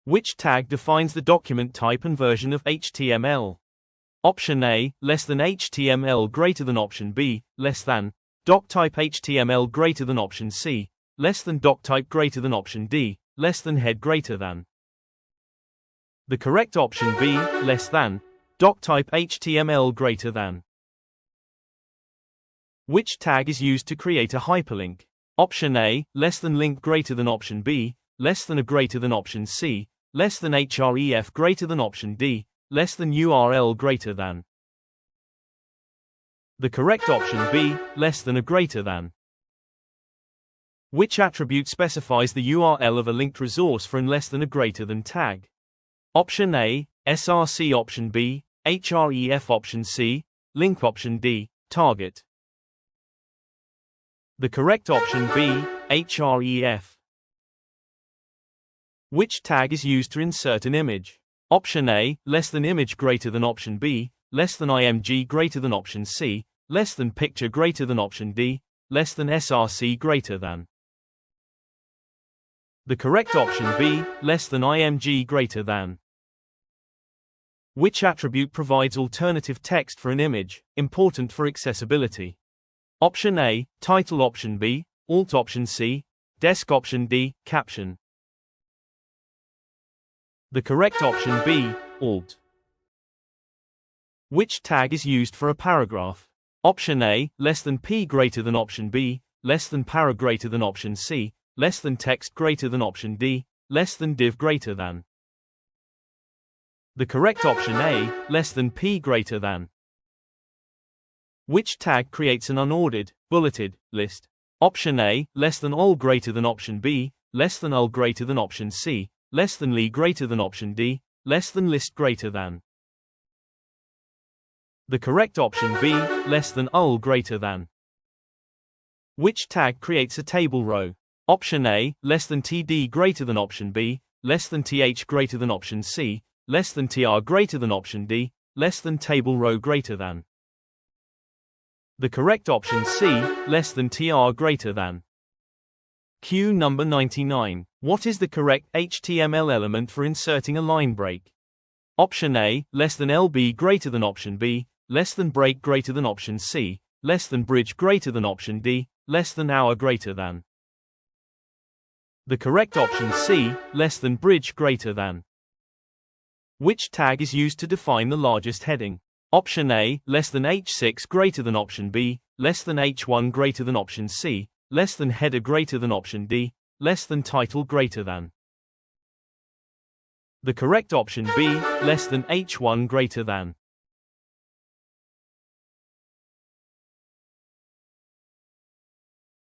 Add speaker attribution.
Speaker 1: Which tag defines the document type and version of HTML? Option A, less than HTML greater than option B, less than, doc type HTML greater than option C, less than doc type greater than option D, less than head greater than. The correct option B, less than, doc type HTML greater than. Which tag is used to create a hyperlink? Option A, less than link greater than option B, less than a greater than option C, less than href greater than option D, less than URL greater than. The correct option B, less than a greater than. Which attribute specifies the URL of a linked resource for an less than a greater than tag? Option A, src option B, href option C, link option D, target. The correct option B, href. Which tag is used to insert an image? Option A, less than image greater than option B, less than img greater than option C, less than picture greater than option D, less than src greater than. The correct option B, less than img greater than. Which attribute provides alternative text for an image, important for accessibility? Option A, title option B, alt option C, desk option D, caption. The correct option B, alt. Which tag is used for a paragraph? Option A, less than p greater than option B, less than para greater than option C, less than text greater than option D, less than div greater than. The correct option A, less than p greater than. Which tag creates an unordered, bulleted list? Option A, less than ol greater than option B, less than ul greater than option C, less than li greater than option D, less than list greater than. The correct option B, less than ul greater than. Which tag creates a table row? Option A, less than td greater than option B, less than th greater than option C, less than tr greater than option D, less than table row greater than. The correct option C, less than tr greater than. Q number 99. What is the correct HTML element for inserting a line break? Option A, less than lb greater than option B, less than break greater than option C, less than bridge greater than option D, less than hour greater than. The correct option C, less than bridge greater than. Which tag is used to define the largest heading? Option A, less than h6 greater than option B, less than h1 greater than option C, less than header greater than option D, less than title greater than. The correct option B, less than h1 greater than.